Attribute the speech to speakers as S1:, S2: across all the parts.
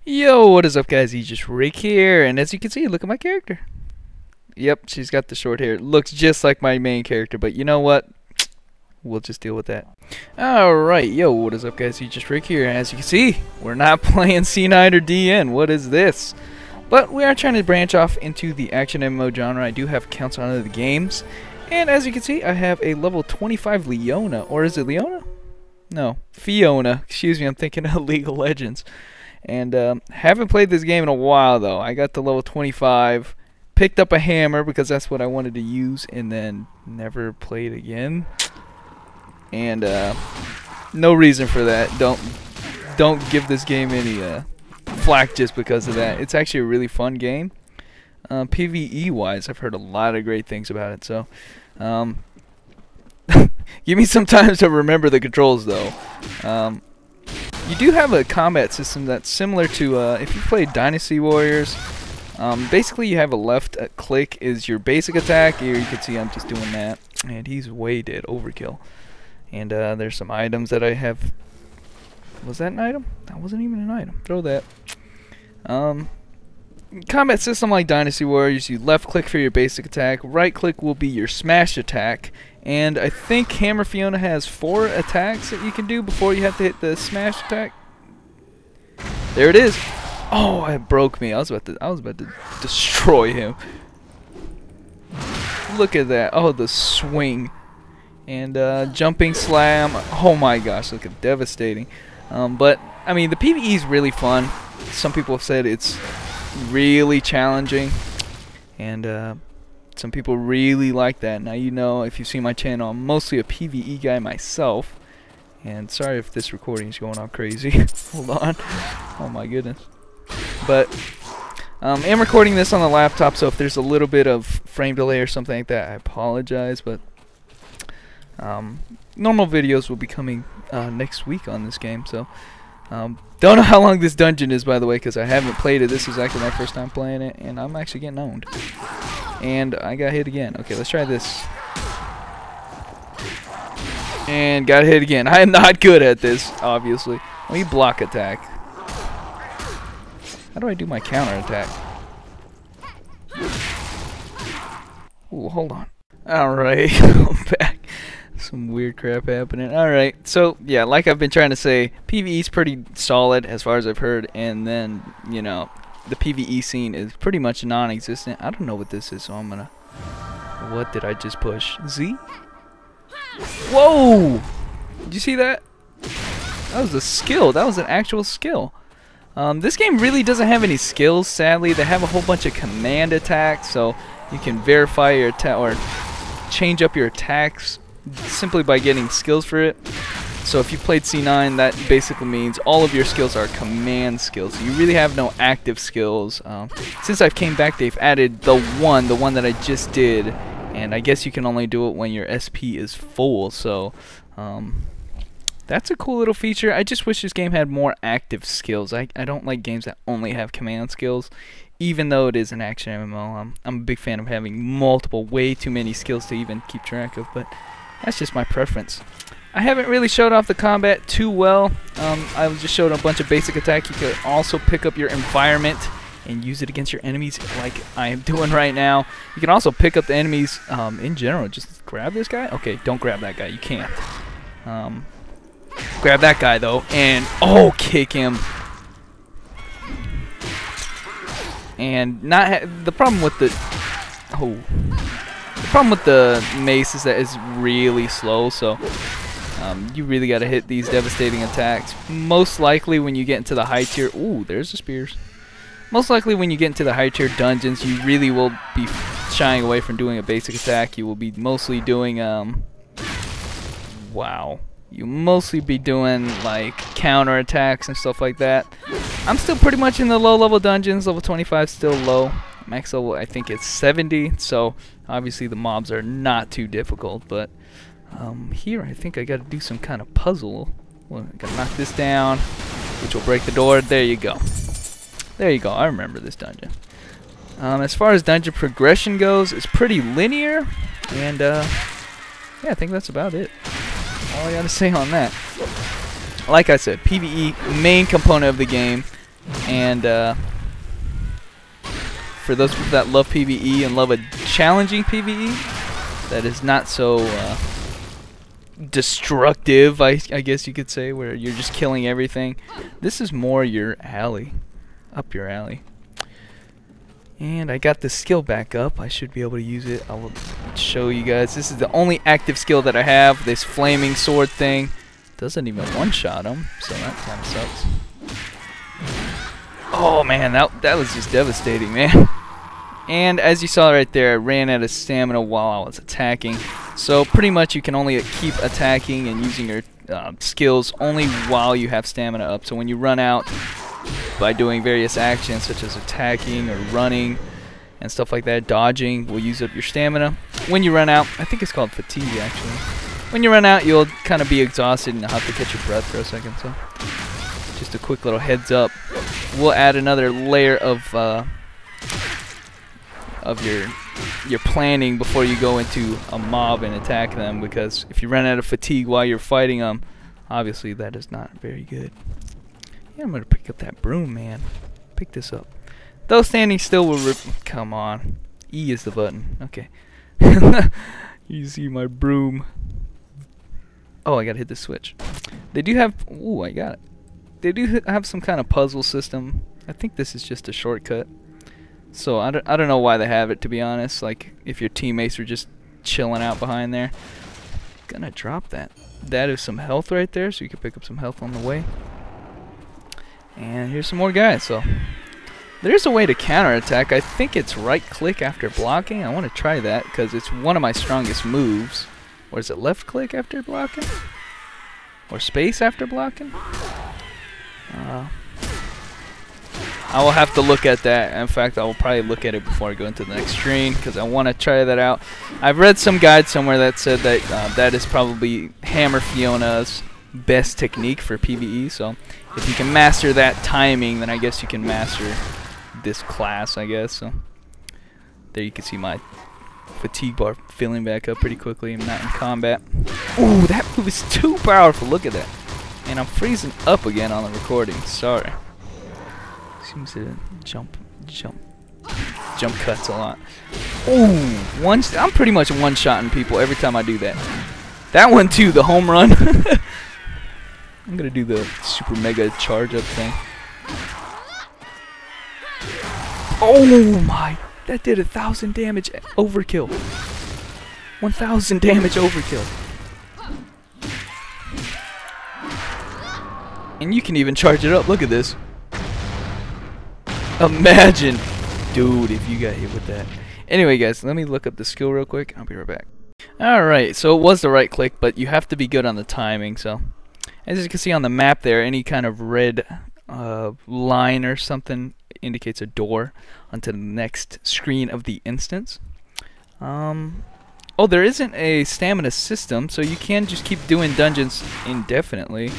S1: Yo, what is up guys, just Rick here, and as you can see, look at my character. Yep, she's got the short hair. Looks just like my main character, but you know what? We'll just deal with that. Alright, yo, what is up guys, just Rick here, and as you can see, we're not playing C9 or DN. What is this? But we are trying to branch off into the action MMO genre. I do have accounts on other games, and as you can see, I have a level 25 Leona, or is it Leona? No, Fiona. Excuse me, I'm thinking of League of Legends. And haven't played this game in a while though. I got to level 25, picked up a hammer because that's what I wanted to use, and then never played again. And no reason for that. Don't give this game any flack just because of that. It's actually a really fun game. PvE wise, I've heard a lot of great things about it. So give me some time to remember the controls though. You do have a combat system that's similar to if you play Dynasty Warriors. Basically, you have a left click is your basic attack. Here you can see I'm just doing that, and he's way dead, overkill. And there's some items that I have. Was that an item? That wasn't even an item. Throw that. Combat system like Dynasty Warriors, you left click for your basic attack, right click will be your smash attack, and I think Hammer Fiona has 4 attacks that you can do before you have to hit the smash attack. There it is. Oh, it broke me. I was about to destroy him. Look at that. Oh, the swing. And jumping slam. Oh my gosh, look at devastating. But I mean, the PvE is really fun. Some people have said it's really challenging, and some people really like that. Now, you know, if you see my channel, I'm mostly a PvE guy myself, and sorry if this recording is going all crazy. Hold on. Oh my goodness. But I'm recording this on the laptop, so if there's a little bit of frame delay or something like that, I apologize. But normal videos will be coming next week on this game. So don't know how long this dungeon is, by the way, because I haven't played it. This is actually my first time playing it, and I'm actually getting owned. And I got hit again. Okay, let's try this. And got hit again. I am not good at this, obviously. Let me block attack. How do I do my counter attack? Ooh, hold on. Alright, I'm back. Some weird crap happening. Alright, so yeah, like I've been trying to say, PvE is pretty solid as far as I've heard, and then, you know, the PvE scene is pretty much non-existent. I don't know what this is, so I'm gonna... What did I just push? Z? Whoa! Did you see that? That was a skill. That was an actual skill. This game really doesn't have any skills, sadly. They have a whole bunch of command attacks, so you can verify your attack or change up your attacks simply by getting skills for it. So if you played C9, that basically means all of your skills are command skills. So you really have no active skills. Since I've came back, they've added the one that I just did, and I guess you can only do it when your SP is full. So that's a cool little feature. I just wish this game had more active skills. I don't like games that only have command skills, even though it is an action MMO. I'm a big fan of having multiple, way too many skills to even keep track of, but that's just my preference. I haven't really showed off the combat too well. I just showed a bunch of basic attack. You could also pick up your environment and use it against your enemies like I am doing right now. You can also pick up the enemies in general. Just grab this guy. Okay, don't grab that guy. You can't. Grab that guy though, and oh, kick him. And the problem with the mace is that it's really slow, so you really got to hit these devastating attacks. Most likely when you get into the high tier, ooh, there's the spears. Most likely when you get into the high tier dungeons, you really will be shying away from doing a basic attack. You will be mostly doing you mostly be doing like counter attacks and stuff like that. I'm still pretty much in the low level dungeons. Level 25 still low. Max level I think it's 70, so obviously the mobs are not too difficult, but here I think I gotta do some kind of puzzle. Well, I gotta knock this down, which will break the door. There you go. There you go. I remember this dungeon. As far as dungeon progression goes, it's pretty linear, and yeah, I think that's about it. All I gotta say on that. Like I said, PvE, main component of the game. And for those people that love PvE and love a challenging PvE that is not so destructive, I guess you could say, where you're just killing everything, this is more your alley, up your alley. And I got the skill back up. I should be able to use it. I will show you guys. This is the only active skill that I have. This flaming sword thing doesn't even one-shot him, so that kind of sucks. Oh man, that was just devastating, man. And as you saw right there, I ran out of stamina while I was attacking. So pretty much you can only keep attacking and using your skills only while you have stamina up. So when you run out, by doing various actions such as attacking or running and stuff like that, dodging will use up your stamina. When you run out, I think it's called fatigue actually. When you run out, you'll kind of be exhausted and have to catch your breath for a second. So just a quick little heads up. We'll add another layer of your planning before you go into a mob and attack them, because if you run out of fatigue while you're fighting them, obviously that is not very good. Yeah, I'm gonna pick up that broom, man. Pick this up. Though standing still will rip. Come on. E is the button. Okay. You see my broom. Oh, I gotta hit the switch. They do have. Ooh, I got it. They do have some kind of puzzle system. I think this is just a shortcut. So I don't know why they have it, to be honest. Like if your teammates are just chilling out behind there. Gonna drop that. That is some health right there, so you can pick up some health on the way. And here's some more guys. So there's a way to counterattack. I think it's right click after blocking. I want to try that because it's one of my strongest moves. Or is it left click after blocking? Or space after blocking? I will have to look at that. In fact, I will probably look at it before I go into the next screen because I want to try that out. I've read some guide somewhere that said that that is probably Hammer Fiona's best technique for PvE. So if you can master that timing, then I guess you can master this class, I guess. So there you can see my fatigue bar filling back up pretty quickly. I'm not in combat. Ooh, that move is too powerful. Look at that. And I'm freezing up again on the recording. Sorry. Seems to jump cuts a lot. Ooh, I'm pretty much one-shotting people every time I do that. That one too, the home run. I'm gonna do the super mega charge up thing. Oh my, that did 1,000 damage overkill. 1,000 damage overkill. And you can even charge it up. Look at this. Imagine, dude, if you got hit with that. Anyway, guys, let me look up the skill real quick. I'll be right back. Alright, so it was the right click, but you have to be good on the timing. So, as you can see on the map there, any kind of red line or something indicates a door onto the next screen of the instance. Oh, there isn't a stamina system, so you can just keep doing dungeons indefinitely.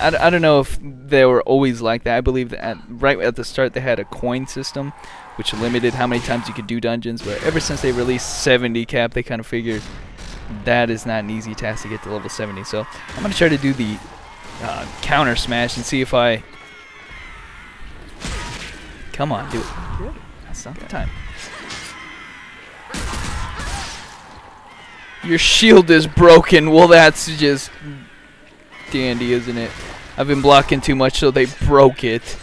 S1: I don't know if they were always like that. I believe that right at the start they had a coin system which limited how many times you could do dungeons, but ever since they released 70 cap, they kind of figured that is not an easy task to get to level 70. So I'm going to try to do the counter smash and see if I... Come on, do it. That's not the time. Your shield is broken. Well, that's just dandy, isn't it? I've been blocking too much, so they broke it.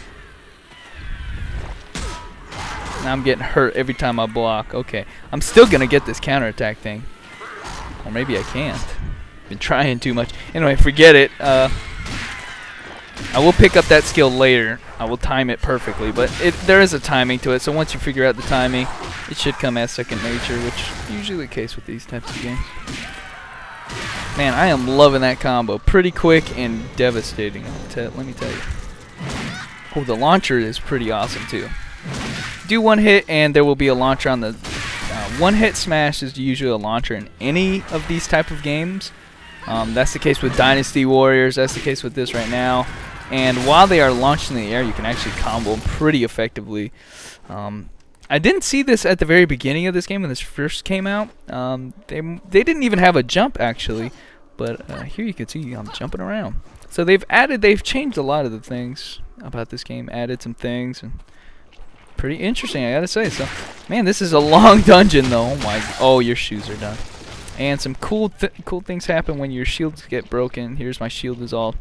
S1: Now I'm getting hurt every time I block. Okay, I'm still gonna get this counterattack thing, or maybe I can't. Been trying too much. Anyway, forget it. I will pick up that skill later. I will time it perfectly, but there is a timing to it. So once you figure out the timing, it should come as second nature, which is usually the case with these types of games. Man, I am loving that combo. Pretty quick and devastating. Let me tell you. Oh, the launcher is pretty awesome too. Do one hit and there will be a launcher on the... one hit smash is usually a launcher in any of these type of games. That's the case with Dynasty Warriors. That's the case with this right now. And while they are launched in the air, you can actually combo them pretty effectively. I didn't see this at the very beginning of this game when this first came out. They didn't even have a jump actually, but here you can see I'm jumping around. So they've changed a lot of the things about this game, added some things, and pretty interesting, I gotta say. So, man, this is a long dungeon though. Oh, your shoes are done. And some cool things happen when your shields get broken. Here's my shield is all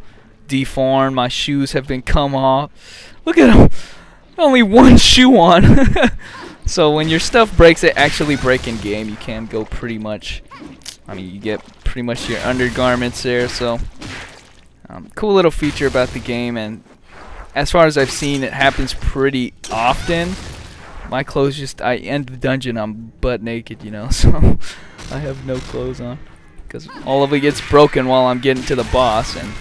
S1: deformed. My shoes have been come off. Look at them. Only one shoe on. So when your stuff breaks, it actually break in game. You can go pretty much. I mean, you get pretty much your undergarments there. So cool little feature about the game. And as far as I've seen, it happens pretty often. My clothes just, I end the dungeon, I'm butt naked, you know, so I have no clothes on because all of it gets broken while I'm getting to the boss. And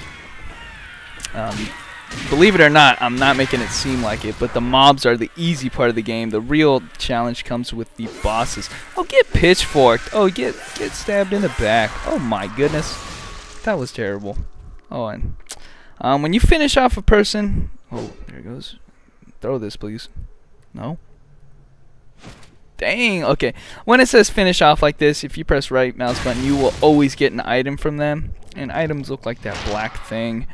S1: believe it or not, I'm not making it seem like it, but the mobs are the easy part of the game. The real challenge comes with the bosses. Oh, get pitchforked. Oh, get stabbed in the back. Oh my goodness, that was terrible. Oh, and when you finish off a person, oh, there it goes. Throw this, please. No. Dang, okay. When it says finish off like this, if you press right mouse button, you will always get an item from them. And items look like that black thing.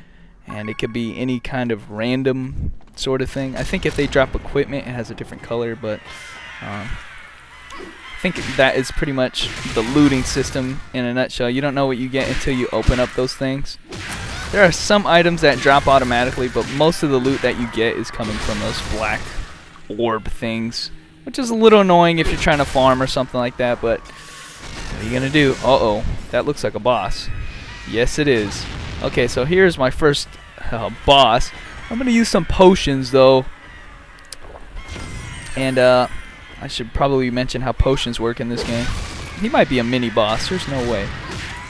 S1: And it could be any kind of random sort of thing. I think if they drop equipment, it has a different color, but I think that is pretty much the looting system in a nutshell. You don't know what you get until you open up those things. There are some items that drop automatically, but most of the loot that you get is coming from those black orb things, which is a little annoying if you're trying to farm or something like that, but what are you gonna do? Uh-oh, that looks like a boss. Yes, it is. Okay, so here's my first boss. I'm gonna use some potions though, and I should probably mention how potions work in this game. He might be a mini boss. There's no way.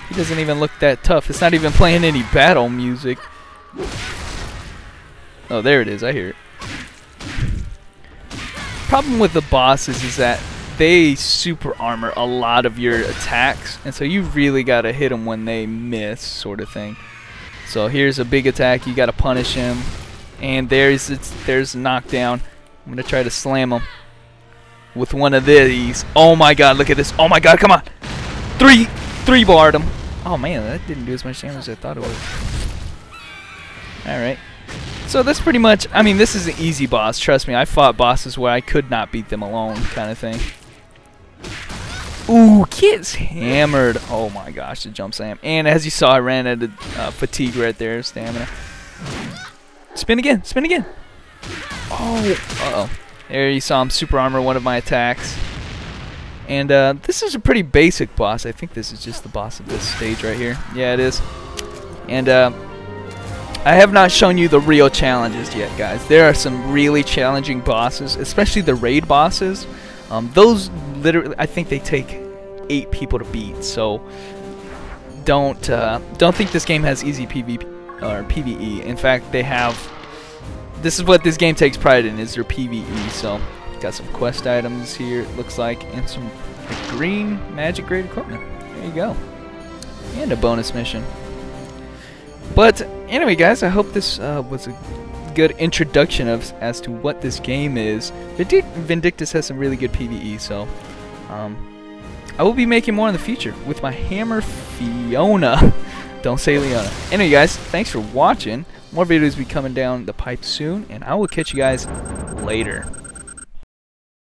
S1: He doesn't even look that tough. It's not even playing any battle music. Oh, there it is. I hear it. Problem with the bosses is that they super armor a lot of your attacks, and so you really gotta hit them when they miss, sort of thing. So here's a big attack. You gotta punish him, and there's knockdown. I'm gonna try to slam him with one of these. Oh my God! Look at this! Oh my God! Come on! Three barred him. Oh man, that didn't do as much damage as I thought it would. Alright. So that's pretty much, I mean, this is an easy boss. Trust me, I fought bosses where I could not beat them alone, kind of thing. Ooh, kid's hammered. Oh my gosh, the jump slam. And as you saw, I ran out of fatigue right there, stamina. Spin again, spin again. Oh, uh-oh. There you saw him super armor one of my attacks. And this is a pretty basic boss. I think this is just the boss of this stage right here. Yeah, it is. And I have not shown you the real challenges yet, guys. There are some really challenging bosses, especially the raid bosses. Those literally, I think they take 8 people to beat. So don't think this game has easy PvP or PvE. In fact, they have. This is what this game takes pride in, is their PvE. So got some quest items here, it looks like, and some green magic grade equipment. There you go. And a bonus mission. But anyway, guys, I hope this was a good introduction as to what this game is. Vindictus has some really good PvE, so I will be making more in the future with my hammer Fiona. Don't say Leona. Anyway, guys, thanks for watching. More videos will be coming down the pipe soon, and I will catch you guys later.